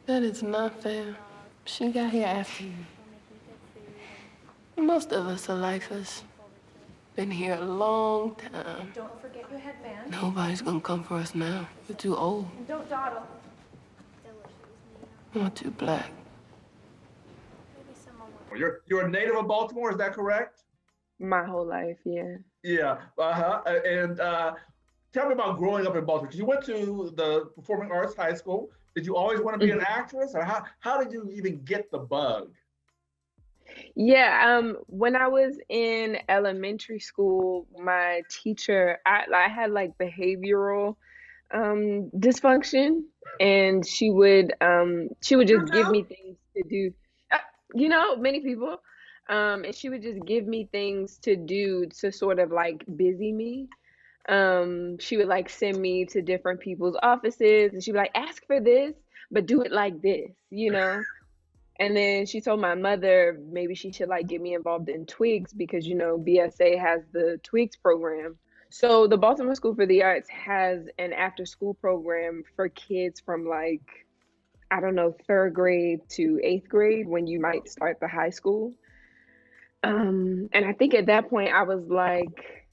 That is not fair. She got here after you. Most of us are like us. Been here a long time. Don't forget your headband. Nobody's gonna come for us now. We're too old. And don't dawdle. We're too black. You're a native of Baltimore, is that correct? My whole life, yeah. Yeah. And tell me about growing up in Baltimore. Because you went to the Performing Arts High School. Did you always want to be an actress, or how did you even get the bug? Yeah, when I was in elementary school, my teacher, I had like behavioral dysfunction, and she would just give me things to do. Many people. And she would just give me things to do to sort of like busy me. She would like send me to different people's offices, and she'd be like, ask for this, but do it like this. And then she told my mother maybe she should like get me involved in Twigs because BSA has the Twigs program. So the Baltimore School for the Arts has an after school program for kids from like, I don't know, third grade to eighth grade when you might start the high school. And I think at that point I was like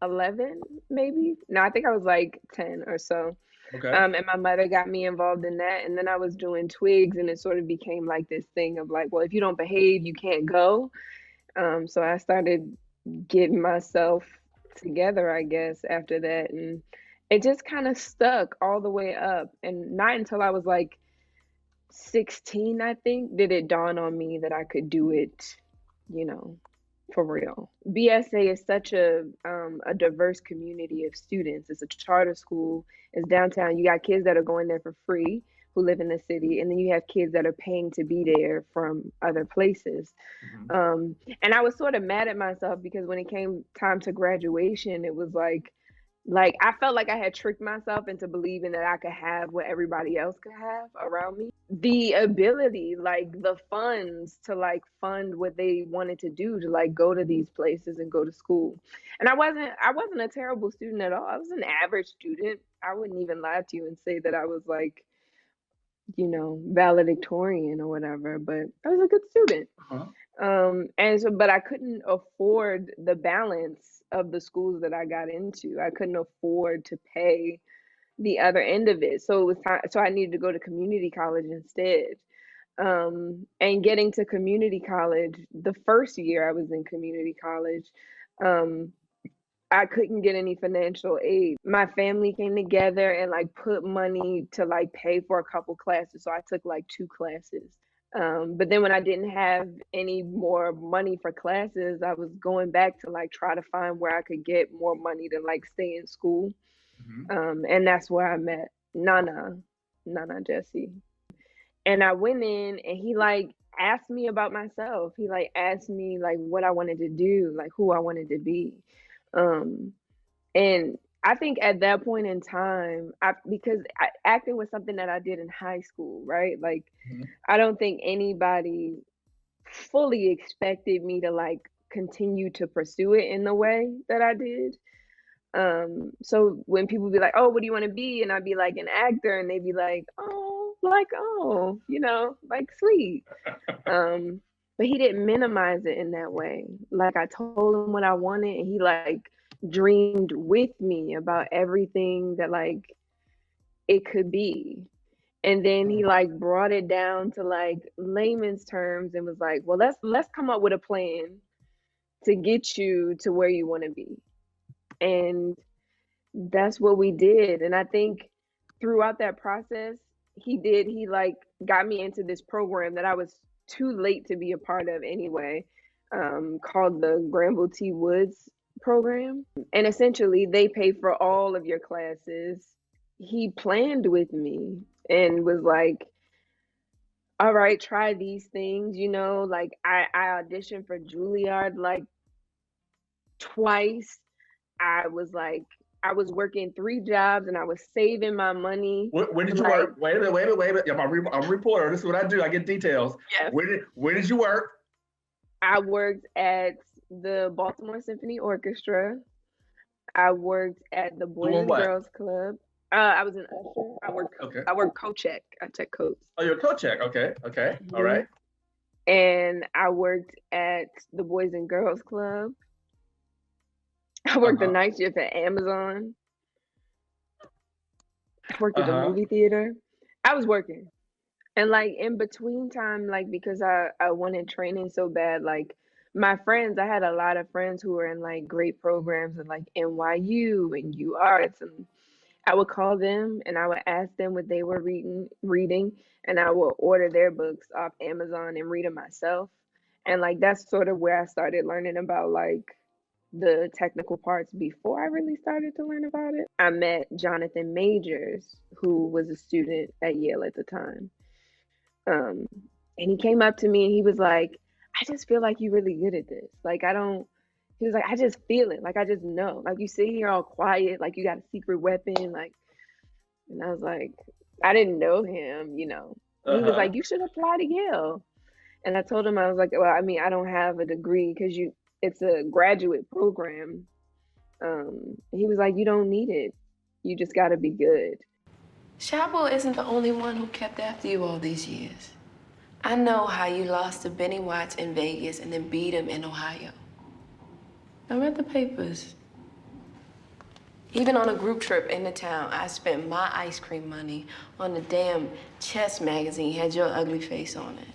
11, maybe. No, I think I was like 10 or so. Okay. And my mother got me involved in that. And then I was doing Twigs, and it sort of became like this thing of like, well, if you don't behave, you can't go. So I started getting myself together, I guess, after that. And it just kind of stuck all the way up. And not until I was like 16, I think, did it dawn on me that I could do it, for real. BSA is such a diverse community of students. It's a charter school. It's downtown. You got kids that are going there for free who live in the city, and then you have kids that are paying to be there from other places. And I was sort of mad at myself because when it came time to graduation, it was like I felt like I had tricked myself into believing that I could have what everybody else could have around me. The ability, like the funds to like fund what they wanted to do, to like go to these places and go to school. And I wasn't a terrible student at all. I was an average student. I wouldn't even lie to you and say that I was like, valedictorian or whatever, but I was a good student. But I couldn't afford the balance of the schools that I got into. I couldn't afford to pay the other end of it. So it was time, so I needed to go to community college instead. And getting to community college, the first year I was in community college, um, I couldn't get any financial aid. My family came together and like put money to like pay for a couple classes. So I took like 2 classes. But then when I didn't have any more money for classes, I was going back to like try to find where I could get more money to like stay in school. And that's where I met Nana Jesse. And I went in and he like asked me about myself. He like asked me like what I wanted to do, like who I wanted to be. Um, and I think at that point in time, acting was something that I did in high school, right? Like, I don't think anybody fully expected me to like continue to pursue it in the way that I did. So when people be like, "Oh, what do you want to be?" and I'd be like an actor, and they'd be like, "Oh, like sweet." But he didn't minimize it in that way. Like I told him what I wanted, and he like dreamed with me about everything that like it could be. And then he like brought it down to like layman's terms and was like, "Well, let's come up with a plan to get you to where you want to be." And that's what we did. And I think throughout that process, he like got me into this program that I was too late to be a part of anyway, called the Granville T. Woods program. And essentially, they pay for all of your classes. He planned with me and was like, all right, try these things. Like I auditioned for Juilliard like twice. I was working 3 jobs and I was saving my money. When did you work? Wait a minute. I'm a reporter. This is what I do. I get details. Yes. Where did you work? I worked at the Baltimore Symphony Orchestra. I worked at the Boys and Girls Club. I was an usher. Okay. I worked co-check. I check coats. Oh, you're a co-check. Okay. Okay. All Mhm. right. And I worked at the Boys and Girls Club. I worked the Uh-huh. night shift at Amazon. I worked at the Uh-huh. movie theater. I was working. And like in between time, like because I wanted training so bad, like my friends, I had a lot of friends who were in like great programs and like NYU and U Arts, and I would call them and I would ask them what they were reading, and I would order their books off Amazon and read them myself. And like that's sort of where I started learning about like the technical parts before I really started to learn about it. I met Jonathan Majors, who was a student at Yale at the time. Um, and he came up to me and he was like, I just feel like you're really good at this. Like, I don't, he was like, I just feel it. Like, I just know. Like, you sit here all quiet, like you got a secret weapon. Like, and I was like, I didn't know him, you know. And he was Uh-huh. like, you should apply to Yale. And I told him, I was like, well, I mean, I don't have a degree because it's a graduate program. He was like, you don't need it. You just got to be good. Shabo isn't the only one who kept after you all these years. I know how you lost to Benny Watts in Vegas and then beat him in Ohio. I read the papers. Even on a group trip into town, I spent my ice cream money on the damn chess magazine had your ugly face on it.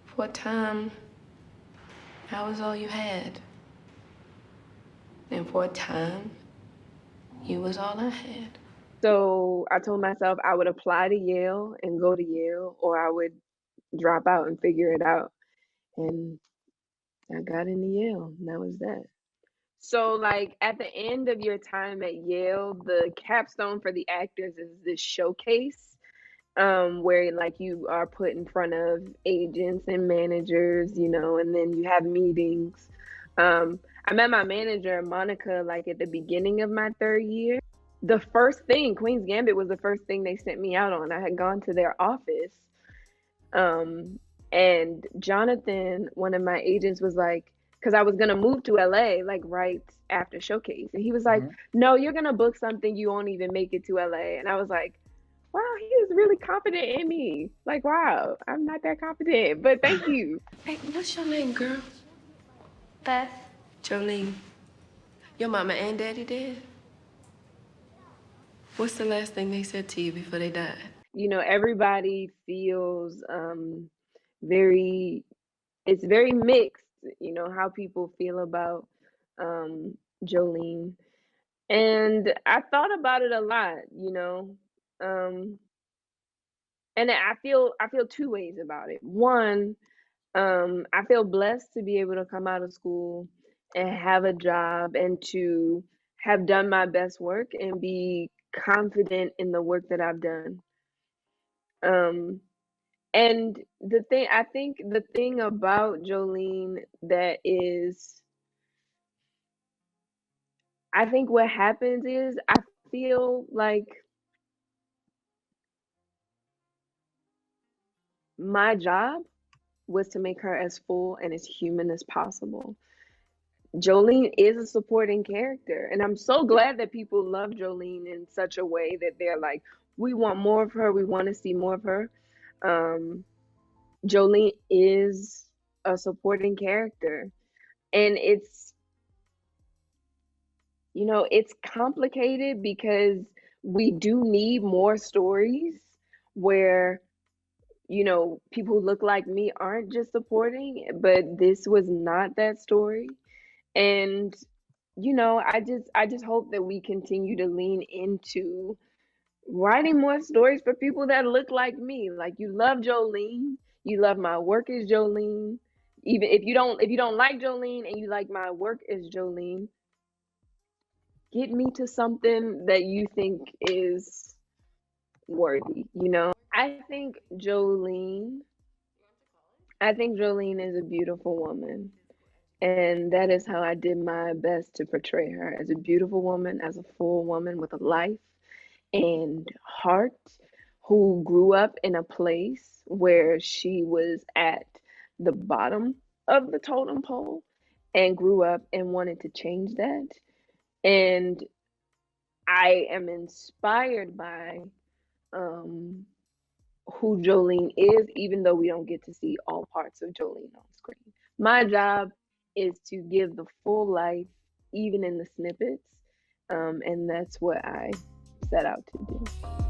For a time, that was all you had. And for a time, you was all I had. So I told myself I would apply to Yale and go to Yale, or I would drop out and figure it out. And I got into Yale, and that was that. So, like, at the end of your time at Yale, the capstone for the actors is this showcase, where like you are put in front of agents and managers, you know, and then you have meetings. I met my manager, Monica, like at the beginning of my third year. The first thing, Queen's Gambit was the first thing they sent me out on. I had gone to their office. And Jonathan, one of my agents, was like, because I was gonna move to LA like right after Showcase, and he was like, Mm-hmm. "No, you're gonna book something. You won't even make it to LA." And I was like, "Wow, he is really confident in me. Like, wow, I'm not that confident, but thank you." Hey, what's your name, girl? Beth. Jolene. Your mama and daddy dead? What's the last thing they said to you before they died? You know, everybody feels very. It's very mixed. You know how people feel about um, Jolene. And I thought about it a lot, you know. Um, and I feel two ways about it. One, I feel blessed to be able to come out of school and have a job and to have done my best work and be confident in the work that I've done. Um, and I think the thing about Jolene that is, I think what happens is I feel like my job was to make her as full and as human as possible. Jolene is a supporting character, and I'm so glad that people love Jolene in such a way that they're like, we want more of her, we want to see more of her. Um, Jolene is a supporting character, and it's complicated because we do need more stories where people who look like me aren't just supporting, but this was not that story. And I just hope that we continue to lean into writing more stories for people that look like me. Like you love Jolene, you love my work as Jolene. Even if you don't like Jolene and you like my work as Jolene, get me to something that you think is worthy, you know? I think Jolene I think Jolene is a beautiful woman. And that is how I did my best to portray her as a beautiful woman, as a full woman with a life and heart, who grew up in a place where she was at the bottom of the totem pole and grew up and wanted to change that. And I am inspired by who Jolene is, even though we don't get to see all parts of Jolene on screen. My job is to give the full life, even in the snippets, and that's what I set out to do.